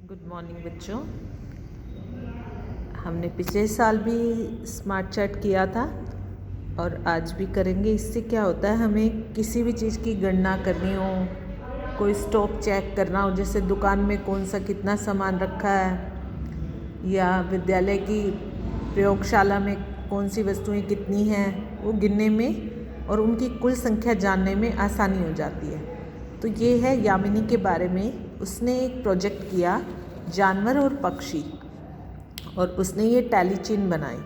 Good morning बच्चों। हमने पिछले साल भी स्मार्ट चार्ट किया था और आज भी करेंगे। इससे क्या होता है, हमें किसी भी चीज़ की गणना करनी हो, कोई स्टॉक चेक करना हो, जैसे दुकान में कौन सा कितना सामान रखा है या विद्यालय की प्रयोगशाला में कौन सी वस्तुएं कितनी हैं, वो गिनने में और उनकी कुल संख्या जानने में आसानी हो जाती है। तो ये है यामिनी के बारे में। उसने एक प्रोजेक्ट किया जानवर और पक्षी, और उसने ये टैली चिन्ह बनाई।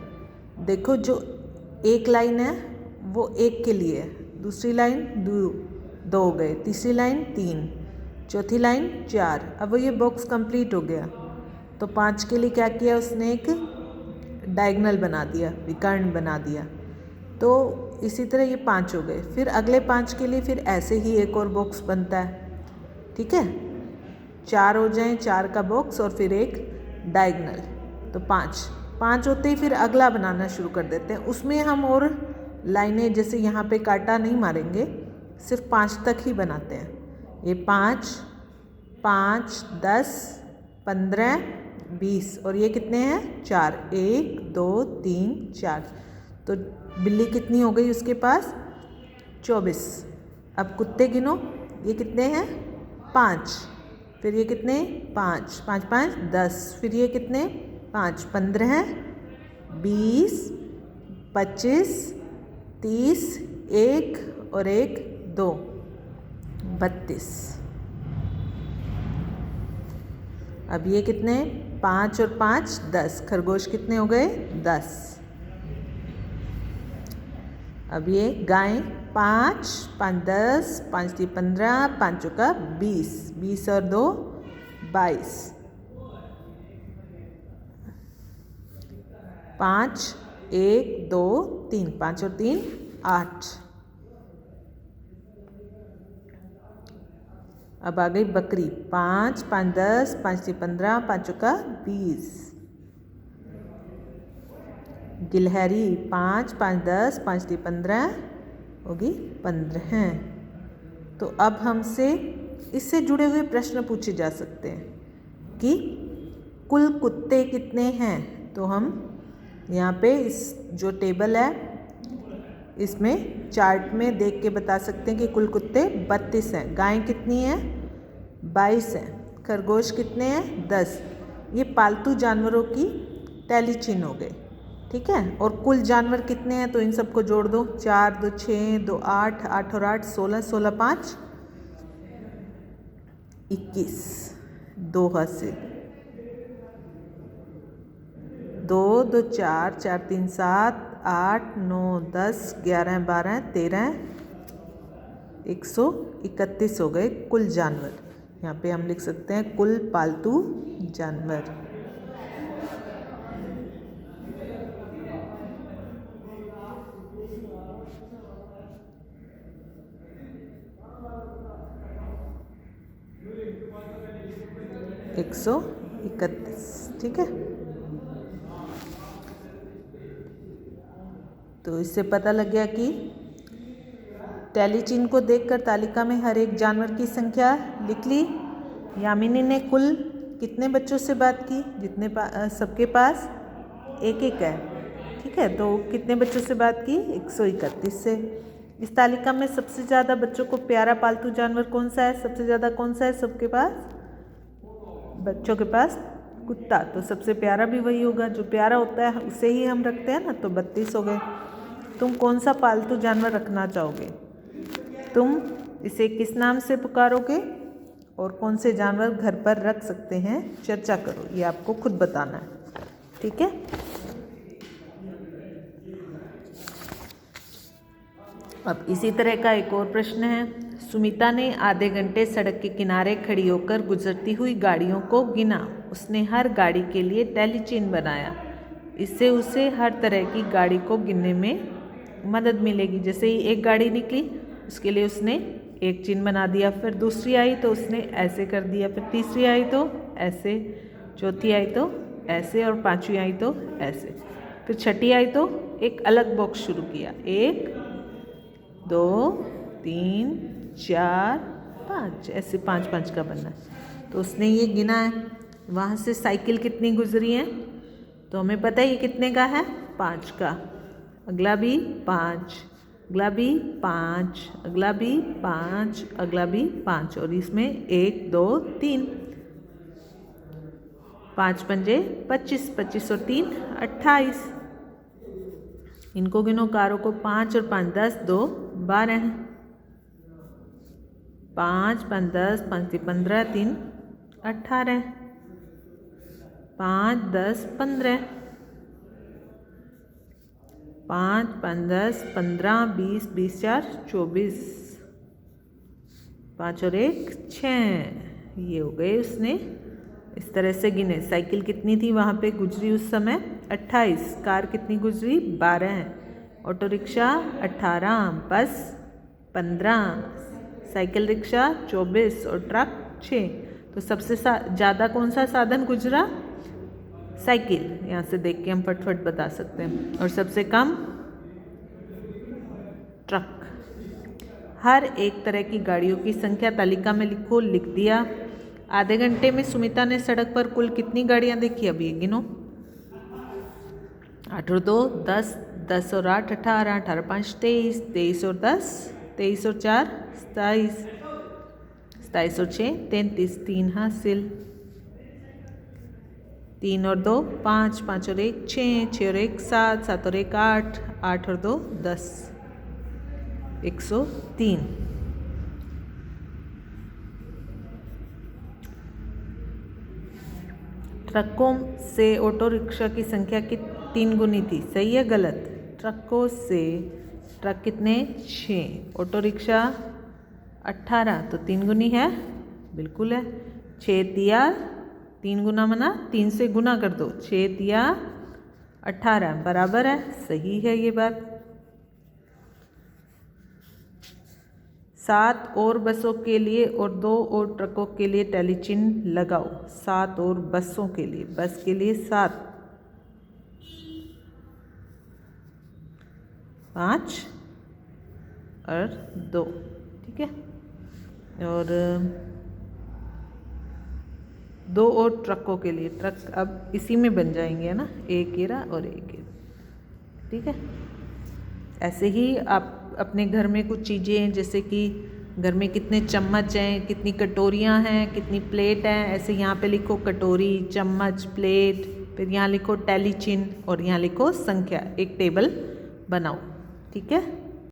देखो, जो एक लाइन है वो एक के लिए है, दूसरी लाइन दो हो गए, तीसरी लाइन 3, चौथी लाइन 4। अब वो ये बॉक्स कंप्लीट हो गया। तो 5 के लिए क्या किया उसने, एक डायगोनल बना दिया, विकर्ण बना दिया। तो इसी तरह ये 5 हो गए। फिर अगले 5 के लिए फिर ऐसे ही एक और बॉक्स बनता है। ठीक है, 4 हो जाएं, 4 का बॉक्स और फिर एक डायगोनल। तो 5 होते ही फिर अगला बनाना शुरू कर देते हैं। उसमें हम और लाइनें, जैसे यहाँ पे कांटा नहीं मारेंगे, सिर्फ 5 तक ही बनाते हैं। ये 5, 5, 10, 15, 20 और ये कितने हैं 4, 1, 2, 3, 4। तो बिल्ली कितनी हो गई उसके पास, 24। अब कुत्ते गिनो, ये कितने हैं 5, फिर ये कितने 5, 5, 5, 10, फिर ये कितने 5, 15, 20, 25, 30, 1 और 1, 2, 32। अब ये कितने 5 और 5, 10। खरगोश कितने हो गए 10। अब ये गाय 5, 5, 10, 5, 3, 15, 5 का 20, 20 और 2, 22। 5, 1, 2, 3, 5 और 3, 8। अब आ गई बकरी 5, 5, 10, 5, 3, 15, 5 का 20। गिलहरी 5, 5, 10, 5, 3, 15 होगी 15। तो अब हमसे इससे जुड़े हुए प्रश्न पूछे जा सकते हैं कि कुल कुत्ते कितने हैं। तो हम यहाँ पे इस जो टेबल है इसमें चार्ट में देख के बता सकते हैं कि कुल कुत्ते 32 हैं। गाय कितनी है 22 हैं। खरगोश कितने हैं 10। ये पालतू जानवरों की टैली चिन्ह हो गए। ठीक है, और कुल जानवर कितने हैं तो इन सबको जोड़ दो, 4, 2, 6, 2, 8, 8 और 8, 16, 16, 5, 21। 2 हासिल, 2, 2, 4, 4, 3, 7, 8, 9, 10, 11, 12, 13, 131 हो गए कुल जानवर। यहाँ पे हम लिख सकते हैं कुल पालतू जानवर। एक 131। ठीक है, तो इससे पता लग गया कि टैली चिन्ह को देखकर तालिका में हर एक जानवर की संख्या लिख ली। यामिनी ने कुल कितने बच्चों से बात की, जितने सबके पास एक एक है। ठीक है, तो कितने बच्चों से बात की 131 से। इस तालिका में सबसे ज़्यादा बच्चों को प्यारा पालतू जानवर कौन सा है, सबसे ज़्यादा कौन सा है सबके पास, बच्चों के पास कुत्ता। तो सबसे प्यारा भी वही होगा, जो प्यारा होता है उसे ही हम रखते हैं ना। तो 32 हो गए। तुम कौन सा पालतू जानवर रखना चाहोगे, तुम इसे किस नाम से पुकारोगे और कौन से जानवर घर पर रख सकते हैं, चर्चा करो। ये आपको खुद बताना है। ठीक है, अब इसी तरह का एक और प्रश्न है। सुमिता ने आधे घंटे सड़क के किनारे खड़ी होकर गुजरती हुई गाड़ियों को गिना। उसने हर गाड़ी के लिए टैली चिन्ह बनाया। इससे उसे हर तरह की गाड़ी को गिनने में मदद मिलेगी। जैसे ही एक गाड़ी निकली उसके लिए उसने एक चिन्ह बना दिया, फिर दूसरी आई तो उसने ऐसे कर दिया, फिर तीसरी आई तो ऐसे, चौथी आई तो ऐसे और पांचवी आई तो ऐसे, फिर छठी आई तो एक अलग बॉक्स शुरू किया। 1, 2, 3, 4, 5, ऐसे 5 5 का बनना है। तो उसने ये गिना है। वहाँ से साइकिल कितनी गुजरी है, तो हमें पता है ये कितने का है, 5 का। अगला भी 5, अगला भी 5, अगला भी 5, अगला भी 5, और इसमें 1 2 3, 5 पंजे 25, 25 और 3 28। इनको गिनो, कारों को, 5 और 5 10, 2 12, 5 5 10, 5 3 15, 3 18, 5 10 15, 5 5 10 15, 20 20 4 24, 5 और 1 6। ये हो गए उसने इस तरह से गिने। साइकिल कितनी थी वहाँ पे गुजरी उस समय, 28। कार कितनी गुजरी, 12। ऑटो रिक्शा 18, बस 15, साइकिल रिक्शा 24 और ट्रक 6। तो सबसे ज़्यादा कौन सा साधन गुजरा, साइकिल। यहाँ से देख के हम फटफट बता सकते हैं। और सबसे कम ट्रक। हर एक तरह की गाड़ियों की संख्या तालिका में लिखो, लिख दिया। आधे घंटे में सुमिता ने सड़क पर कुल कितनी गाड़ियाँ देखी, अब ये गिनो। 8 और 2 10, 10 और 8 18, 18 5 23, 23 और 10 23 और 4 27, 27 और 6 33, 3 हासिल। 3 और 2 5, 5 और 1 6, 6 और 1 7, 7 और 1 8, 8 और 2 10, 103। ट्रकों से ऑटो रिक्शा की संख्या की 3 गुनी थी, सही है गलत। ट्रकों से ट्रक कितने, 6, ऑटो रिक्शा 18, तो 3 गुनी है, बिल्कुल है। 6 तिया 3 गुना मना 3 से गुना कर दो, 6 तिया 18 बराबर है, सही है ये बात। 7 और बसों के लिए और 2 और ट्रकों के लिए टैली चिन्ह लगाओ। 7 और बसों के लिए, बस के लिए 7, 5 और 2, ठीक है। और 2 और ट्रकों के लिए, ट्रक अब इसी में बन जाएंगे, है ना, एक येरा और एक येरा, ठीक है। ऐसे ही आप अपने घर में कुछ चीज़ें, जैसे कि घर में कितने चम्मच हैं, कितनी कटोरियाँ हैं, कितनी प्लेट हैं, ऐसे यहाँ पे लिखो कटोरी, चम्मच, प्लेट, फिर यहाँ लिखो टैली चिन्ह और यहाँ लिखो संख्या, एक टेबल बनाओ, ठीक है।